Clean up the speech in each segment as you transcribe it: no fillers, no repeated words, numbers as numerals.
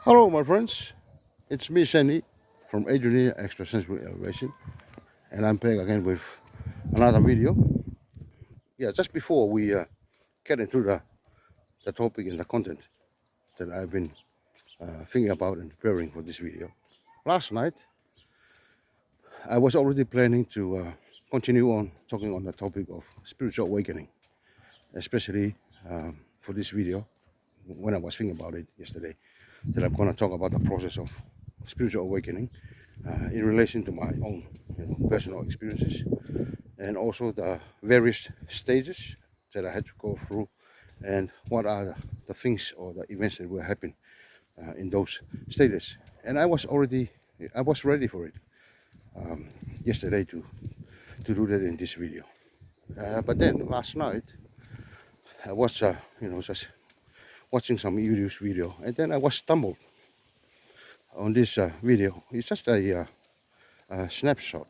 Hello my friends, it's me Seni from Edrienia Extrasensory Elevation, and I'm back again with another video. Just before we get into the topic and the content that I've been thinking about and preparing for this video. Last night I was already planning to continue on talking on the topic of spiritual awakening, especially for this video when I was thinking about it yesterday, that I'm going to talk about the process of spiritual awakening in relation to my own personal experiences, and also the various stages that I had to go through, and what are the things or the events that were happening in those stages. And I was ready for it yesterday to do that in this video. But then last night I was just watching some YouTube video, and then I was stumbled on this video. It's just a snapshot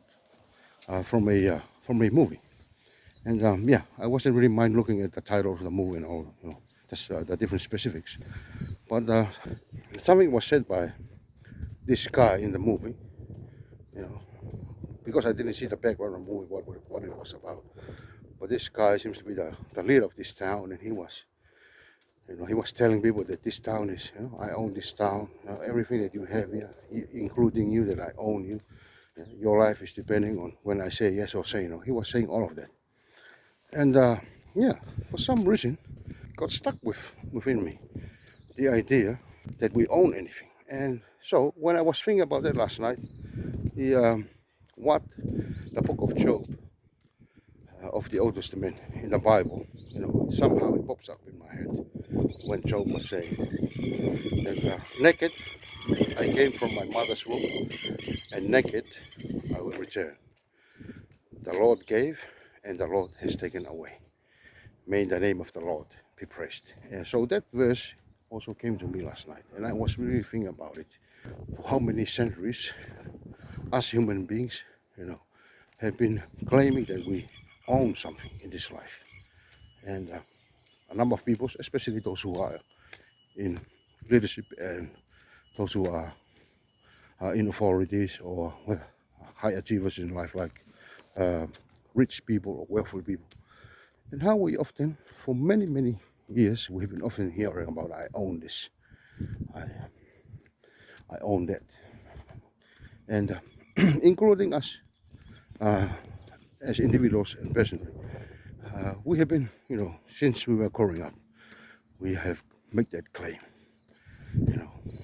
from a movie, and I wasn't really mind looking at the title of the movie and all, just the different specifics. But something was said by this guy in the movie, because I didn't see the background of the movie, what it was about. But this guy seems to be the leader of this town, and he was telling people that this town is, I own this town, everything that you have here, including you, that I own you. Your life is depending on when I say yes or say no. He was saying all of that. And for some reason, got stuck within me the idea that we own anything. And so when I was thinking about that last night, what the book of Job of the Old Testament in the Bible, somehow it pops up in my head when Job was saying that naked I came from my mother's womb, and naked I will return. The Lord gave, and the Lord has taken away. May the name of the Lord be praised. And so that verse also came to me last night, and I was really thinking about it. For how many centuries us human beings, have been claiming that we own something in this life. And a number of people, especially those who are in leadership and those who are in authorities or high achievers in life, like rich people or wealthy people, and how we often, for many, many years, we've been often hearing about, I own this, I own that. And including us as individuals and personally, we have been, since we were growing up, we have made that claim.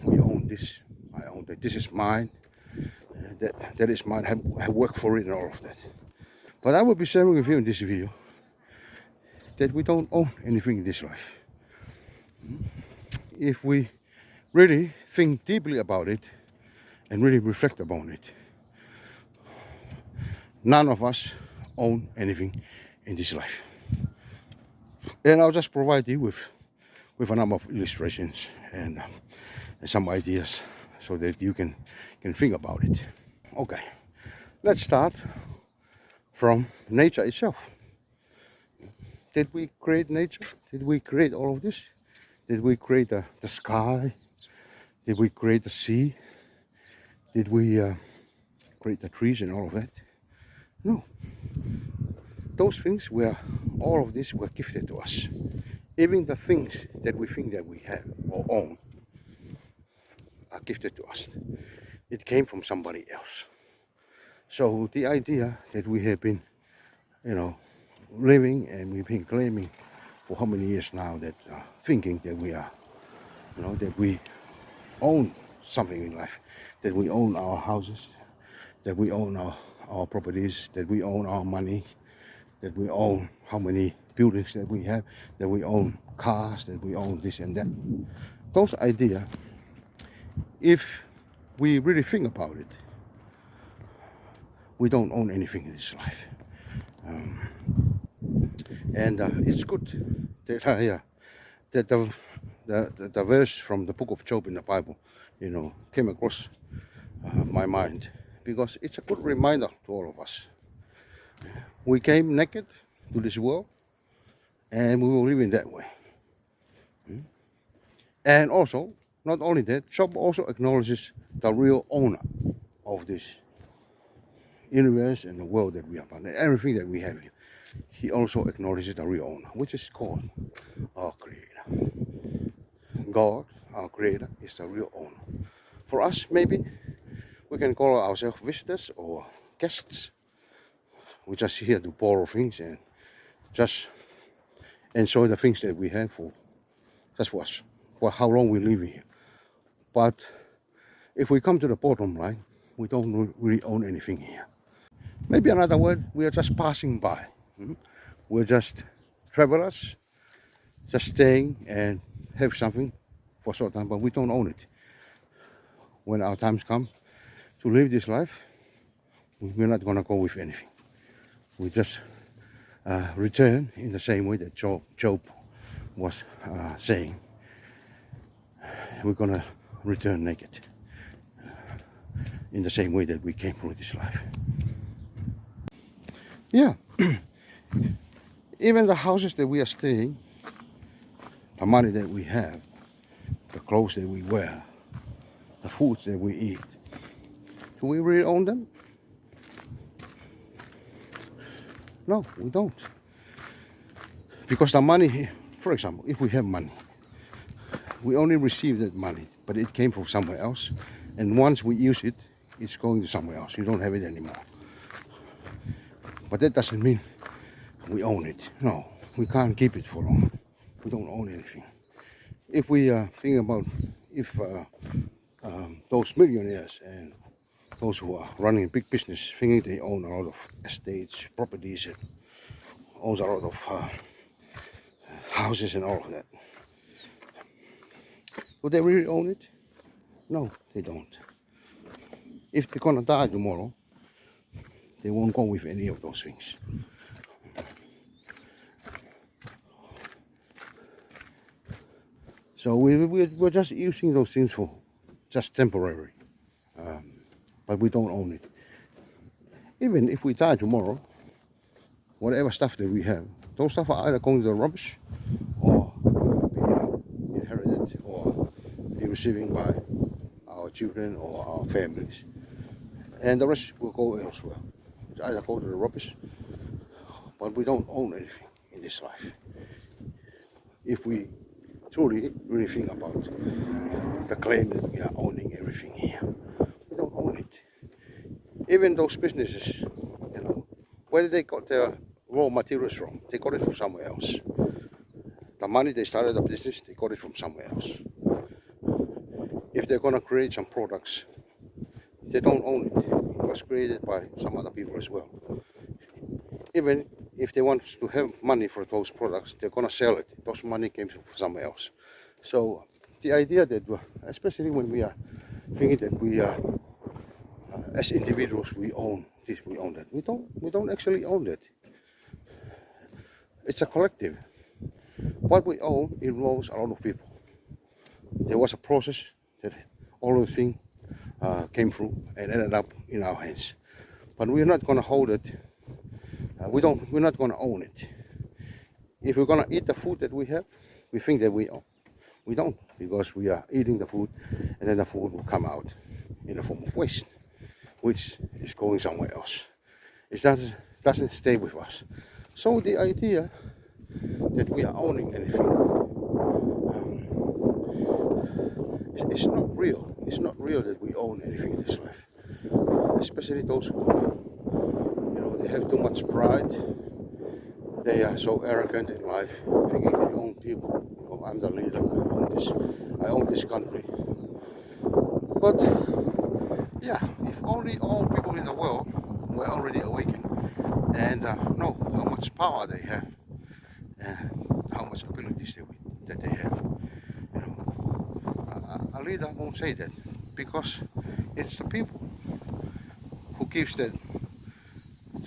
We own this, I own that, this is mine, that is mine, I work for it and all of that. But I will be sharing with you in this video that we don't own anything in this life. If we really think deeply about it and really reflect upon it, none of us own anything in this life. And I'll just provide you with a number of illustrations and some ideas so that you can think about it. Okay, let's start from nature itself. Did we create nature? Did we create all of this? Did we create the sky? Did we create the sea? Did we create the trees and all of that? No. Those things all of this were gifted to us. Even the things that we think that we have or own are gifted to us. It came from somebody else. So the idea that we have been, living, and we've been claiming for how many years now, that thinking that we are, that we own something in life, that we own our houses, that we own our properties, that we own our money, that we own how many buildings that we have, that we own cars, that we own this and that. Those ideas, if we really think about it, we don't own anything in this life. And it's good that that the verse from the book of Job in the Bible, came across my mind, because it's a good reminder to all of us. We came naked to this world, and we will live in that way. And also, Not only that, Job also acknowledges the real owner of this universe and the world that we are part, and everything that we have here. He also acknowledges the real owner, which is called our Creator. God, our Creator, is the real owner. For us, maybe we can call ourselves visitors or guests. We're just here to borrow things and just enjoy the things that we have for just for how long we live here. But if we come to the bottom line, we don't really own anything here. Maybe another word, we are just passing by. We're just travelers, just staying and have something for a short time, but we don't own it. When our times come to live this life, we're not going to go with anything. We just return in the same way that Job was saying. We're going to return naked in the same way that we came through this life. Yeah, even the houses that we are staying, the money that we have, the clothes that we wear, the foods that we eat, do we really own them? No, we don't. Because the money, for example, if we have money, we only receive that money, but it came from somewhere else. And once we use it, it's going to somewhere else. You don't have it anymore. But that doesn't mean we own it. No, we can't keep it for long. We don't own anything. If we think about if those millionaires and those who are running a big business thinking they own a lot of estates, properties, and owns a lot of houses and all of that, do they really own it? No, they don't. If they're gonna die tomorrow, they won't go with any of those things. So we're just using those things for just temporary, but we don't own it. Even if we die tomorrow, whatever stuff that we have, those stuff are either going to the rubbish or be inherited or be receiving by our children or our families. And the rest will go elsewhere. It's either go to the rubbish, but we don't own anything in this life. If we truly really think about the claim that we are owning everything here, we don't own it. Even those businesses, you know, whether they got their raw materials from, they got it from somewhere else. The money they started the business, they got it from somewhere else. If they're gonna create some products, they don't own it. It was created by some other people as well. Even if they want to have money for those products, they're gonna sell it. Those money came from somewhere else. So the idea that, especially when we are thinking that we are, as individuals, we own this, we own that. We don't actually own that. It's a collective. What we own involves a lot of people. There was a process that all those things came through and ended up in our hands. But we're not gonna hold it. We're not gonna own it. If we're gonna eat the food that we have, we think that we own. We don't, because we are eating the food, and then the food will come out in the form of waste, which is going somewhere else. It doesn't stay with us. So the idea that we are owning anything, it's not real. It's not real that we own anything in this life. Especially those who, they have too much pride. They are so arrogant in life, thinking they own people. Oh, I'm the leader. I own this country. But yeah, if only all people in the world were already awakened and know how much power they have and how much abilities that they have. A leader won't say that, because it's the people who gives the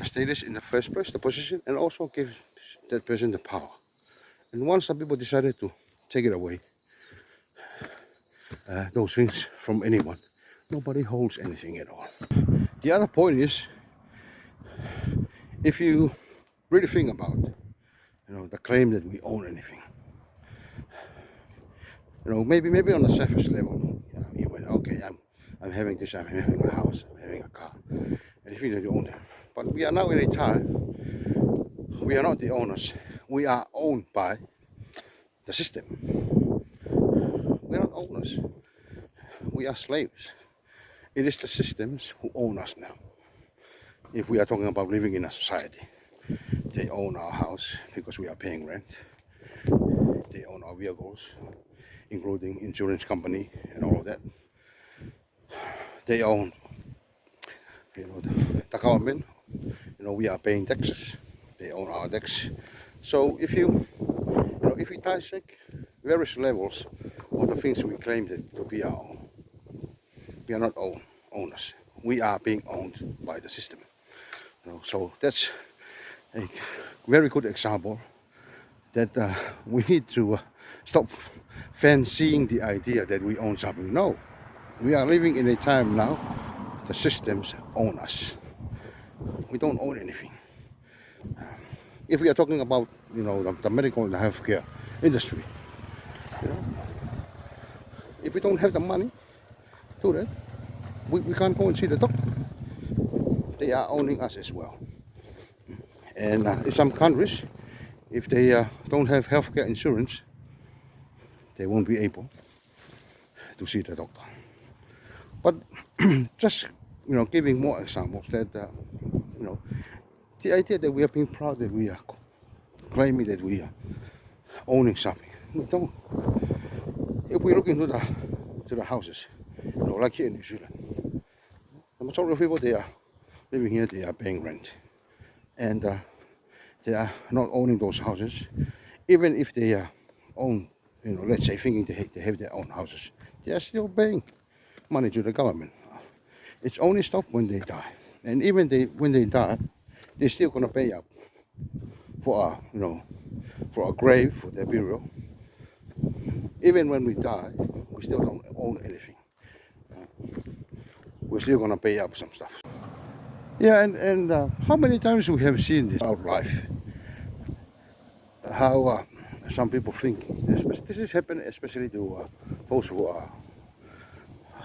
status in the first place, the position, and also gives that person the power. And once some people decided to take it away, those things from anyone, nobody holds anything at all. The other point is, if you really think about, the claim that we own anything, You know, maybe on the surface level, you went, okay, I'm having this, I'm having a house, I'm having a car, and you feel that you own them. But we are now in a time, we are not the owners. We are owned by the system. We are not owners. We are slaves. It is the systems who own us now. If we are talking about living in a society, they own our house because we are paying rent. They own our vehicles, including insurance company and all of that. They own, the government. We are paying taxes. They own our tax. So if if we dissect various levels of the things we claim to be our own, we are not owners. We are being owned by the system. So that's a very good example that we need to stop fancying the idea that we own something. No, we are living in a time now, the systems own us. We don't own anything. If we are talking about, the medical and the healthcare industry, if we don't have the money to that, we can't go and see the doctor. They are owning us as well. And in some countries, if they don't have healthcare insurance, they won't be able to see the doctor. But just giving more examples that the idea that we are being proud that we are claiming that we are owning something. We don't. If we look into the houses, like here in New Zealand, the majority of people, they are living here, they are paying rent, and they are not owning those houses. Even if they own, let's say thinking they have their own houses, they are still paying money to the government. It's only stopped when they die, and even when they die, they're still gonna pay up for a grave, for their burial. Even when we die, we still don't own anything. We're still gonna pay up some stuff. Yeah, and how many times we have seen this out life? How some people think this is happening, especially to those who are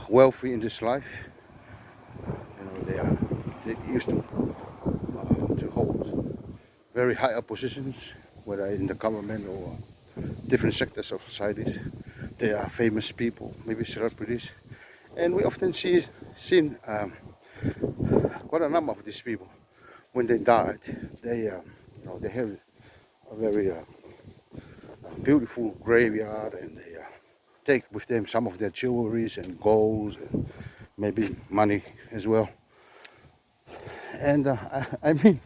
wealthy in this life. They used to hold very high positions, whether in the government or different sectors of societies. They are famous people, maybe celebrities, and we often seen quite a number of these people. When they died, they have a very beautiful graveyard, and they take with them some of their jewelries and golds and maybe money as well. And I mean,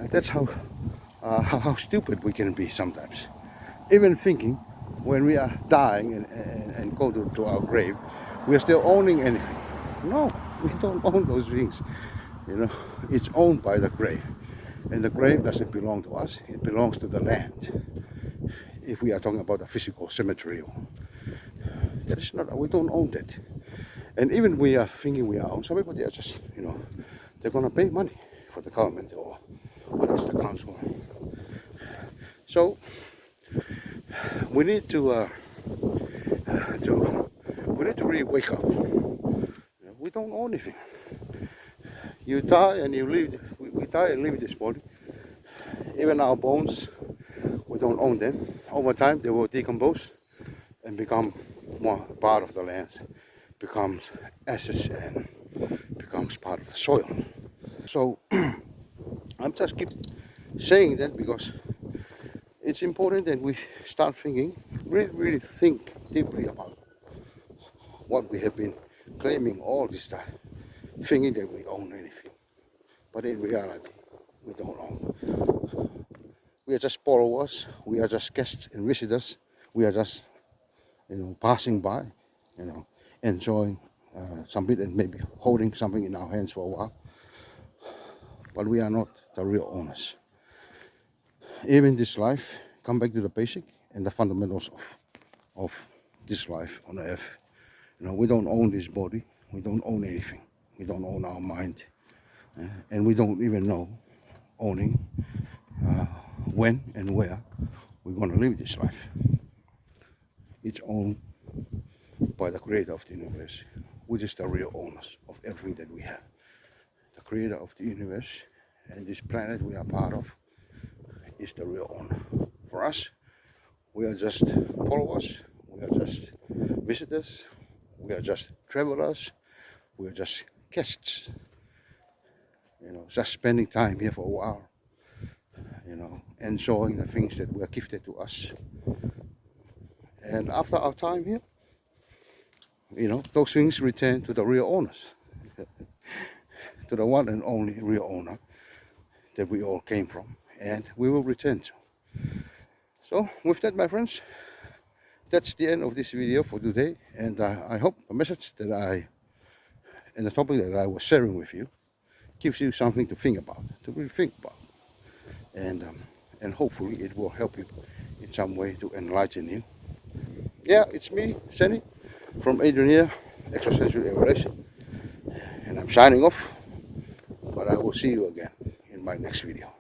that's how stupid we can be sometimes. Even thinking when we are dying and go to our grave, we are still owning anything. No, we don't own those things. It's owned by the grave. And the grave doesn't belong to us, it belongs to the land. If we are talking about a physical cemetery, that is not, we don't own that. And even we are thinking we are own, some people, they are just, they're gonna pay money for the government or what is the council. So we need to really wake up. We don't own anything. You die and you leave. We die and leave this body. Even our bones, we don't own them. Over time, they will decompose and become more part of the land, becomes ashes and becomes part of the soil. So I'm just keep saying that because it's important that we start thinking, really think deeply about what we have been claiming all this time, thinking that we own anything. But in reality, we don't own. We are just borrowers, we are just guests and visitors, we are just, passing by, enjoying something and maybe holding something in our hands for a while. But we are not the real owners. Even this life, come back to the basic and the fundamentals of this life on earth. We don't own this body, we don't own anything. We don't own our mind, and we don't even know owning when and where we're going to live this life. it's owned by the creator of the universe, which is the real owners of everything that we have. The creator of the universe and this planet we are part of is the real owner. For us, we are just followers, we are just visitors, we are just travelers, we are just guests, just spending time here for a while, enjoying the things that were gifted to us. And after our time here, those things return to the real owners, to the one and only real owner that we all came from, and we will return to. So with that, my friends, that's the end of this video for today, and I hope the message and the topic that I was sharing with you gives you something to think about, to really think about, and hopefully it will help you in some way to enlighten you. Yeah, it's me, Seni, from Edrienia Extrasensory Elevation, and I'm signing off, but I will see you again in my next video.